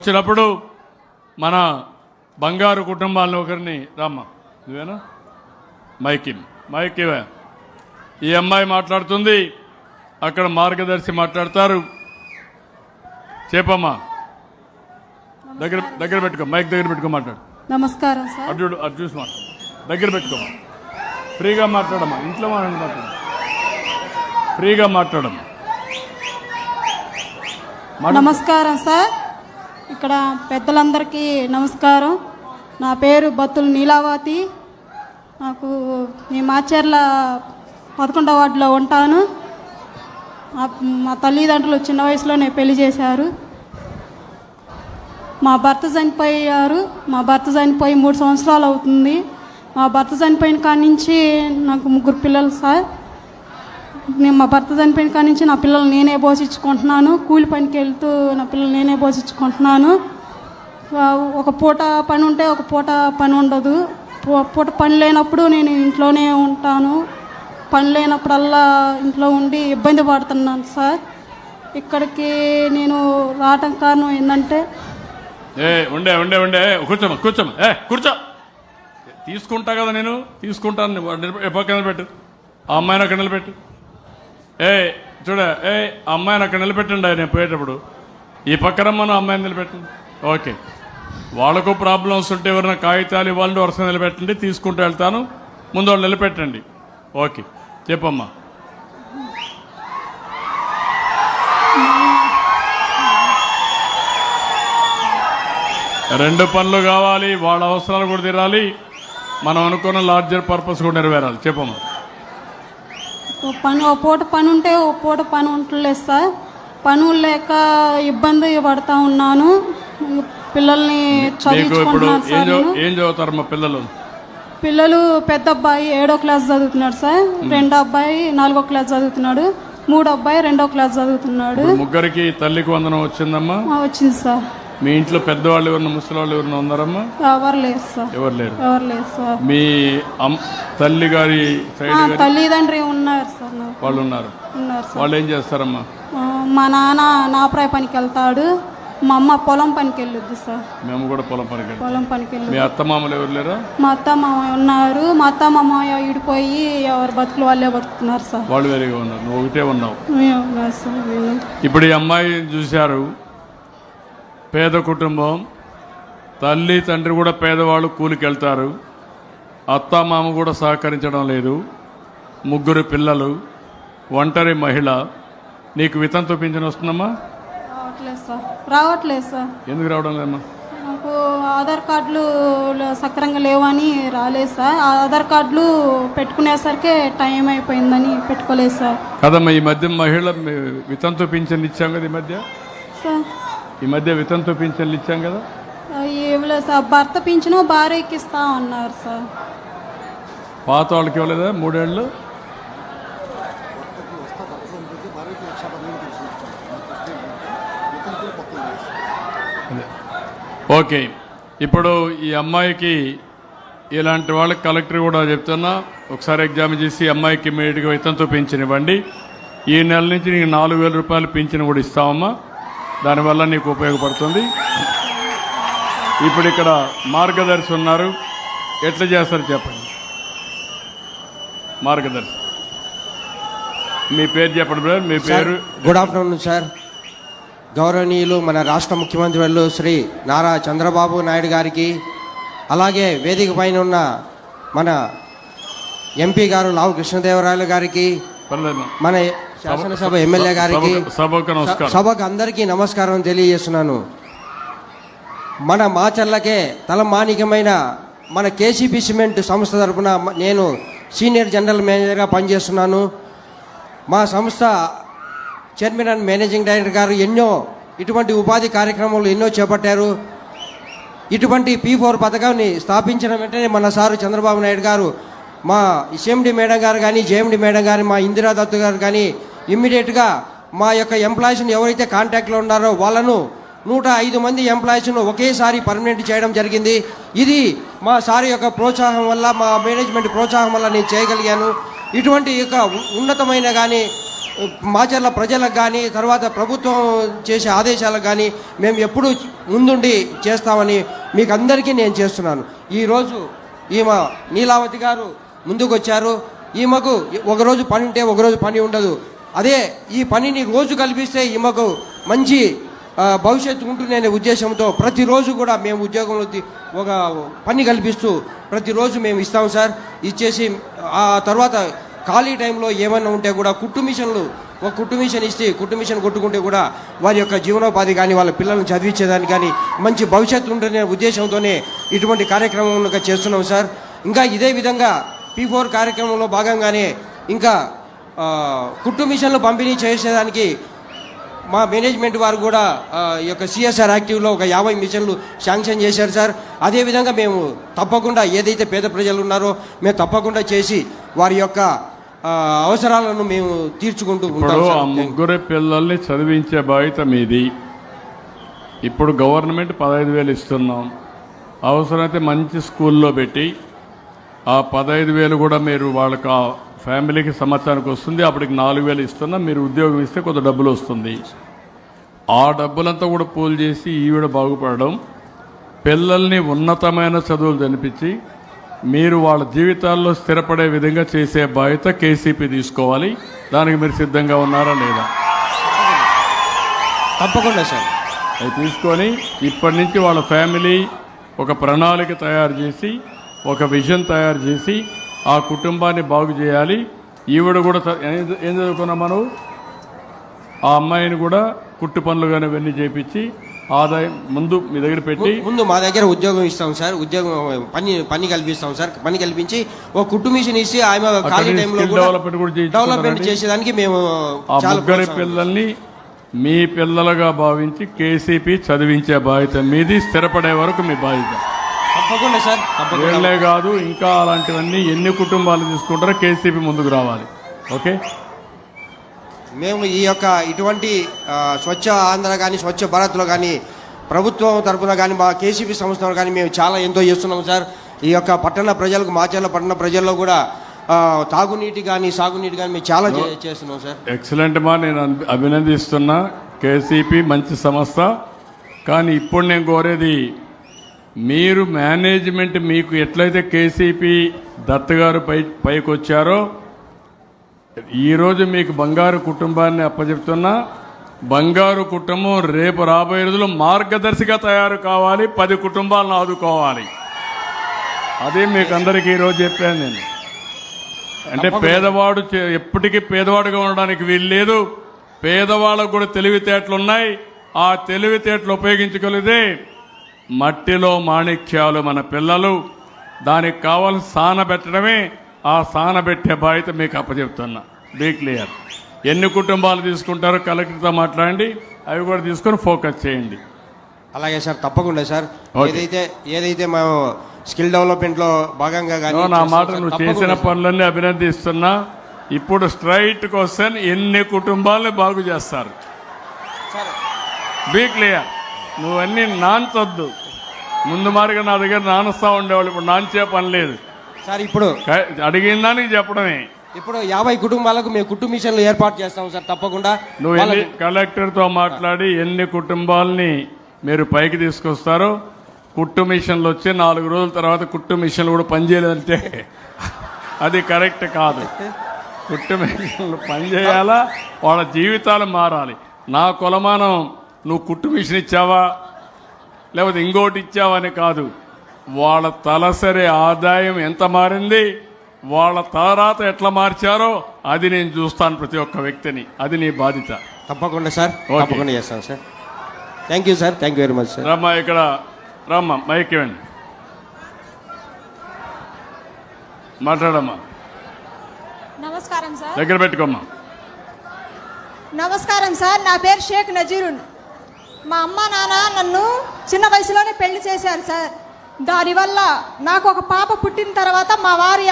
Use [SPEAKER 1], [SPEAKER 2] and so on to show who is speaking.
[SPEAKER 1] వచ్చినప్పుడు మన బంగారు కుటుంబాలను ఒకరిని రామ్మ నువ్వేనా మైక్ ఇవే ఈ అమ్మాయి మాట్లాడుతుంది, అక్కడ మార్గదర్శి మాట్లాడతారు. చెప్పమ్మా, దగ్గర పెట్టుకో, మైక్ దగ్గర పెట్టుకో మాట్లాడు.
[SPEAKER 2] నమస్కారం సార్.
[SPEAKER 1] అటు చూసి మాట్లాడు, దగ్గర పెట్టుకోమా, ఫ్రీగా మాట్లాడమ్మా, ఇంట్లో మాట్లాడు, ఫ్రీగా మాట్లాడమ్మా.
[SPEAKER 2] నమస్కారం సార్. ఇక్కడ పెద్దలందరికీ నమస్కారం. నా పేరు బత్తుల నీలావతి. నాకు ఈ మాచర్ల 11వ వార్డులో ఉంటాను. మా తల్లిదండ్రులు చిన్న వయసులోనే పెళ్లి చేశారు. మా భర్త చనిపోయి 3 సంవత్సరాలు అవుతుంది. మా భర్త చనిపోయిన కాడి నుంచి నాకు 3 పిల్లలు సార్. మా భర్త చనిపోయిన కాడి నుంచి నా పిల్లలు నేనే పోషించుకుంటున్నాను. కూలి పనికి వెళ్తూ నా పిల్లలు నేనే పోషించుకుంటున్నాను. ఒక పూట పని ఉంటే ఒక పూట పని ఉండదు. పూట పని లేనప్పుడు నేను ఇంట్లోనే ఉంటాను. పని లేనప్పుడల్లా ఇంట్లో ఉండి ఇబ్బంది పడుతున్నాను సార్. ఇక్కడికి నేను రావటం కారణం ఏంటంటే
[SPEAKER 1] ఉండే కూర్చో తీసుకుంటా కదా, నేను తీసుకుంటాను. పక్కన నిలబెట్టు, ఆ అమ్మాయిని అక్కడ నిలబెట్టు. చూడ అమ్మాయిని అక్కడ నిలబెట్టండి. నేను పోయేటప్పుడు ఈ పక్కన మన అమ్మాయిని నిలబెట్టండి. ఓకే, వాళ్ళకు ప్రాబ్లమ్స్ ఉంటే ఎవరైనా కాగితాలు ఇవ్వాలంటే వరుస నిలబెట్టండి, తీసుకుంటూ వెళ్తాను. ముందు వాళ్ళు నిలబెట్టండి. ఓకే, చెప్పమ్మా. రెండు పనులు కావాలి, వాళ్ళ అవసరాలు కూడా తీరాలి, మనం అనుకున్న లార్జర్ పర్పస్ కూడా నెరవేరాలి. చెప్పమ్మా.
[SPEAKER 2] ఓ పూట పని ఉంటే ఓ పూట పని ఉండలేదు సార్. పనులు లేక ఇబ్బంది పడతా ఉన్నాను. పిల్లల్ని చదివించుకుంటున్నాను సార్.
[SPEAKER 1] ఏం చదువుతారమ్మా పిల్లలు?
[SPEAKER 2] పిల్లలు పెద్ద అబ్బాయి 7వ క్లాస్ చదువుతున్నాడు సార్. 2వ అబ్బాయి 4వ క్లాస్ చదువుతున్నాడు. 3వ అబ్బాయి 2వ క్లాస్ చదువుతున్నాడు.
[SPEAKER 1] ముగ్గురికి తల్లికి వందనం వచ్చిందమ్మా?
[SPEAKER 2] వచ్చింది సార్.
[SPEAKER 1] మీ ఇంట్లో పెద్దవాళ్ళు ఎవరన్నా, ముసలి వాళ్ళు ఎవరన్నా ఉన్నారమ్మా?
[SPEAKER 2] ఎవరు లేరు సార్.
[SPEAKER 1] ఎవరు లేరు
[SPEAKER 2] సార్.
[SPEAKER 1] మీ తల్లి గారి
[SPEAKER 2] తల్లిదండ్రి ఉన్నారు సార్.
[SPEAKER 1] వాళ్ళు ఉన్నారు సార్. వాళ్ళు ఏం చేస్తారమ్మా?
[SPEAKER 2] మా నాన్న నాపరాయ పనికి వెళ్తాడు. మా అమ్మ పొలం పనికి వెళ్ళొద్దు సార్.
[SPEAKER 1] మేము కూడా పొలం పనికి వెళ్ళి. మీ అత్త మామలు ఎవరు లేరా?
[SPEAKER 2] మా అత్త మామయ్య ఉన్నారు. మా అత్త మామయ్య ఇడిపోయి ఎవరు బతుకులు వాళ్ళే బతుకుతున్నారు సార్.
[SPEAKER 1] వాళ్ళు వేరేగా ఉన్నారు, నువ్వు ఒకటే ఉన్నావు. ఇప్పుడు ఈ అమ్మాయి చూశారు, పేద కుటుంబం, తల్లి తండ్రి కూడా పేదవాళ్ళు, కూలికి వెళ్తారు. అత్త మామ కూడా సహకరించడం లేదు. 3 పిల్లలు, ఒంటరి మహిళ. నీకు వితంతు పింఛన్ వస్తుందమ్మా?
[SPEAKER 2] రావట్లేదు సార్.
[SPEAKER 1] ఎందుకు రావడం లేదమ్మా?
[SPEAKER 2] నాకు ఆధార్ కార్డులు సక్రంగా లేవని రాలేదు సార్. ఆధార్ కార్డులు పెట్టుకునేసరికి టైం అయిపోయిందని పెట్టుకోలేదు సార్.
[SPEAKER 1] కదమ్మా, ఈ మధ్య మహిళ వితంతు పింఛన్లు ఇచ్చాం కదా. ఈ మధ్య వితంతు పింఛన్లు ఇచ్చాం కదా.
[SPEAKER 2] ఇవ్వలేదు సార్. భర్త పింఛను భార్యకి ఇస్తా అన్నారు సార్.
[SPEAKER 1] పాత వాళ్ళకి ఇవ్వలేదా 3 ఏళ్ళు? ఓకే, ఇప్పుడు ఈ అమ్మాయికి ఇలాంటి వాళ్ళకి కలెక్టర్ కూడా చెప్తున్నా, ఒకసారి ఎగ్జామ్ చేసి అమ్మాయికి ఇమీడియట్గా వితంతు పింఛన్ ఇవ్వండి. ఈ నెల నుంచి నీకు 4,000 రూపాయలు పింఛన్ కూడా ఇస్తామమ్మా. దానివల్ల నీకు ఉపయోగపడుతుంది. ఇప్పుడు ఇక్కడ మార్గదర్శి ఉన్నారు, ఎట్లా చేస్తారు చెప్పండి. మార్గదర్శి, మీ పేరు చెప్పండి బ్రదర్. మీ పేరు?
[SPEAKER 3] Good afternoon sir. గౌరవనీయులు మన రాష్ట్ర ముఖ్యమంత్రి వర్యులు శ్రీ నారా చంద్రబాబు నాయుడు గారికి, అలాగే వేదిక పైన ఉన్న మన ఎంపీ గారు లావు కృష్ణదేవరాయలు గారికి, మన శాసనసభ ఎమ్మెల్యే గారికి, సభకు అందరికీ నమస్కారం తెలియజేస్తున్నాను. మన మాచర్లకే తలమానికమైన మన కేసీపీ సిమెంట్ సంస్థ తరఫున నేను సీనియర్ జనరల్ మేనేజర్గా పనిచేస్తున్నాను. మా సంస్థ చైర్మన్ అండ్ మేనేజింగ్ డైరెక్టర్ గారు ఇటువంటి ఉపాధి కార్యక్రమాలు ఎన్నో చేపట్టారు. ఇటువంటి P4 పథకాన్ని స్థాపించిన వెంటనే మన సారు చంద్రబాబు నాయుడు గారు, మా సిఎండి మేడం గారు కానీ, జేఎండి మేడం గారు, మా ఇందిరా దత్తు గారు కానీ ఇమ్మీడియట్గా మా యొక్క ఎంప్లాయీస్ని ఎవరైతే కాంటాక్ట్లో ఉన్నారో వాళ్ళను 105 మంది ఎంప్లాయీస్ను ఒకేసారి పర్మనెంట్ చేయడం జరిగింది. ఇది మా సార్ యొక్క ప్రోత్సాహం వల్ల, మా మేనేజ్మెంట్ ప్రోత్సాహం వల్ల నేను చేయగలిగాను. ఇటువంటి యొక్క ఉన్నతమైన కానీ మాచర్ల ప్రజలకు కానీ తర్వాత ప్రభుత్వం చేసే ఆదేశాలకు కానీ మేము ఎప్పుడూ ముందుండి చేస్తామని మీకు అందరికీ నేను చేస్తున్నాను. ఈరోజు ఈమె నీలావతి గారు ముందుకు వచ్చారు. ఈమెకు ఒకరోజు పని ఉంటే ఒకరోజు పని ఉండదు. అదే ఈ పనిని రోజు కల్పిస్తే ఈమెకు మంచి భవిష్యత్తు ఉంటుందనే ఉద్దేశంతో ప్రతిరోజు కూడా మేము ఉద్యోగంలో ఒక పని కల్పిస్తూ ప్రతిరోజు మేము ఇస్తాం సార్. ఇచ్చేసి ఆ తర్వాత ఖాళీ టైంలో ఏమన్నా ఉంటే కూడా కుట్టు మిషన్ ఇస్తే కుట్టు మిషన్ కొట్టుకుంటే కూడా వారి యొక్క జీవనోపాధి కానీ వాళ్ళ పిల్లలను చదివించేదానికి కానీ మంచి భవిష్యత్తు ఉంటుందనే ఉద్దేశంతోనే ఇటువంటి కార్యక్రమం చేస్తున్నాం సార్. ఇంకా ఇదే విధంగా P4 కార్యక్రమంలో భాగంగానే ఇంకా కుట్టు మిషన్లు పంపిణీ చేసేదానికి మా మేనేజ్మెంట్ వారు కూడా ఈ యొక్క CSR యాక్టివ్లో ఒక 50 మిషన్లు శాంక్షన్ చేశారు సార్. అదేవిధంగా మేము తప్పకుండా ఏదైతే పేద ప్రజలు ఉన్నారో మేము తప్పకుండా చేసి వారి యొక్క అవసరాలను మేము తీర్చుకుంటూ ఉంటాం.
[SPEAKER 1] ఆ ముగ్గురు పిల్లల్ని చదివించే బాధ్యత మీది. ఇప్పుడు గవర్నమెంట్ 15,000 ఇస్తున్నాం. అవసరమైతే మంచి స్కూల్లో పెట్టి ఆ 15,000 కూడా మీరు వాళ్ళకి ఆ ఫ్యామిలీకి సంవత్సరానికి వస్తుంది. అప్పటికి 4,000 ఇస్తున్నాం. మీరు ఉద్యోగం ఇస్తే కొంత డబ్బులు వస్తుంది. ఆ డబ్బులంతా కూడా పూల్ చేసి ఈవిడ బాగుపడడం, పిల్లల్ని ఉన్నతమైన చదువులు చదివించి మీరు వాళ్ళ జీవితాల్లో స్థిరపడే విధంగా చేసే బాధ్యత KCP తీసుకోవాలి. దానికి మీరు సిద్ధంగా ఉన్నారా లేదా?
[SPEAKER 3] తప్పకుండా సార్.
[SPEAKER 1] అది తీసుకొని ఇప్పటి నుంచి వాళ్ళ ఫ్యామిలీ ఒక ప్రణాళిక తయారు చేసి ఒక విజన్ తయారు చేసి ఆ కుటుంబాన్ని బాగు చేయాలి. ఈవిడ కూడా ఏం చదువుకున్నాం మనం? ఆ అమ్మాయిని కూడా కుట్టు పనులు కానీ ఇవన్నీ చేయించి ఆదాయం ముందు మీ దగ్గర పెట్టి
[SPEAKER 3] ముందు మా దగ్గర ఉద్యోగం ఇస్తాం సార్. ఉద్యోగం పని కల్పిస్తాం సార్. పని కల్పించి ఒక కుట్టు మిషన్ ఇచ్చి ఆమె ఖాళీ టైంలో డెవలప్మెంట్ చేసేదానికి మేము
[SPEAKER 1] ఆ ముగ్గురి పిల్లల్ని మీ పిల్లలుగా భావించి KCP చదివించే బాధ్యత మీది. స్థిరపడే వరకు మీ బాధ్యత.
[SPEAKER 3] తప్పకుండా సార్.
[SPEAKER 1] వీళ్ళే కాదు ఇంకా అలాంటివన్నీ ఎన్ని కుటుంబాలు తీసుకుంటారో KCP ముందుకు రావాలి. ఓకే.
[SPEAKER 3] మేము ఈ యొక్క ఇటువంటి స్వచ్ఛ ఆంధ్ర కానీ స్వచ్ఛ భారత్లో కానీ ప్రభుత్వం తరఫున కానీ మా KCP సంస్థలో కానీ మేము చాలా ఎంతో చేస్తున్నాం సార్. ఈ యొక్క పట్టణ ప్రజలకు మాచర్ల పట్టణ ప్రజల్లో కూడా తాగునీటి కానీ సాగునీటి కానీ మేము చాలా చేస్తున్నాం సార్.
[SPEAKER 1] ఎక్సలెంట్ మా, నేను అభినందిస్తున్నా. KCP మంచి సంస్థ. కానీ ఇప్పుడు నేను కోరేది మీరు మేనేజ్మెంట్ మీకు ఎట్లయితే KCP దత్ గారు పైకి వచ్చారో ఈరోజు మీకు బంగారు కుటుంబాన్ని అప్పచెప్తున్నా. బంగారు కుటుంబం రేపు రాబోయే రోజుల్లో మార్గదర్శిగా తయారు కావాలి. 10 కుటుంబాలను ఆదుకోవాలి. అదే మీకు అందరికీ ఈరోజు చెప్పాను నేను. అంటే పేదవాడు ఎప్పటికీ పేదవాడుగా ఉండడానికి వీలు లేదు. పేదవాళ్ళకు కూడా తెలివితేటలు ఉన్నాయి. ఆ తెలివితేటలు ఉపయోగించగలిగితే మట్టిలో మాణిక్యాలు మన పిల్లలు. దానికి కావాల్సిన సానబెట్టడమే. ఆ సానబెట్టే బాధ్యత మీకు అప్పచెప్తున్నా. Be clear. ఎన్ని కుటుంబాలు తీసుకుంటారో కలెక్టర్తో మాట్లాడండి. అవి కూడా తీసుకొని ఫోకస్ చేయండి.
[SPEAKER 3] అలాగే సార్. తప్పకుండా సార్. ఏదైతే మేము స్కిల్ డెవలప్మెంట్లో భాగంగా కానీ
[SPEAKER 1] నా మాట నువ్వు చేసిన పనులన్నీ అభినందిస్తున్నా. ఇప్పుడు స్ట్రైట్ క్వశ్చన్, ఎన్ని కుటుంబాలను బాగు చేస్తారు? Be clear. నువ్వన్నీ నాన్చొద్దు. ముందు మారిగా నా దగ్గర నానుస్తా ఉండేవాళ్ళు. ఇప్పుడు నాన్చే పని లేదు
[SPEAKER 3] సార్. ఇప్పుడు
[SPEAKER 1] అడిగిన దానికి చెప్పడమే.
[SPEAKER 3] ఇప్పుడు 50 కుటుంబాలకు మేము కుట్టు మిషన్లు ఏర్పాటు చేస్తాం సార్. తప్పకుండా
[SPEAKER 1] నువ్వు కలెక్టర్తో మాట్లాడి ఎన్ని కుటుంబాలని మీరు పైకి తీసుకొస్తారో. కుట్టు మిషన్లు వచ్చి 4 రోజుల తర్వాత కుట్టు మిషన్లు కూడా పనిచేయాలంటే అది కరెక్ట్ కాదు. కుట్టు మిషన్లు పనిచేయాలా, వాళ్ళ జీవితాలు మారాలి. నా కొలమానం నువ్వు కుట్టు మిషన్ ఇచ్చావా లేకపోతే ఇంకోటి ఇచ్చావా అని కాదు. వాళ్ళ తలసరి ఆదాయం ఎంత మారింది, వాళ్ళ తలరాత ఎట్లా మార్చారో అది నేను చూస్తాను ప్రతి ఒక్క వ్యక్తిని. అది నీ బాధ్యత.
[SPEAKER 3] తప్పకుండా సార్. తప్పకుండా చేస్తాను sir. Thank you sir. Thank you very much sir.
[SPEAKER 1] రమ్మా, ఇక్కడ రమ్మా, మైక్ ఇవ్వండి, మాట్లాడమ్మా.
[SPEAKER 4] నమస్కారం సార్.
[SPEAKER 1] దగ్గర పెట్టుకోమ్మా.
[SPEAKER 4] నమస్కారం సార్. నా పేరు షేక్ నజీరున్. మా అమ్మ నాన్న నన్ను చిన్న వయసులోనే పెళ్లి చేశారు సార్. దానివల్ల నాకు ఒక పాప పుట్టిన తర్వాత మా వారి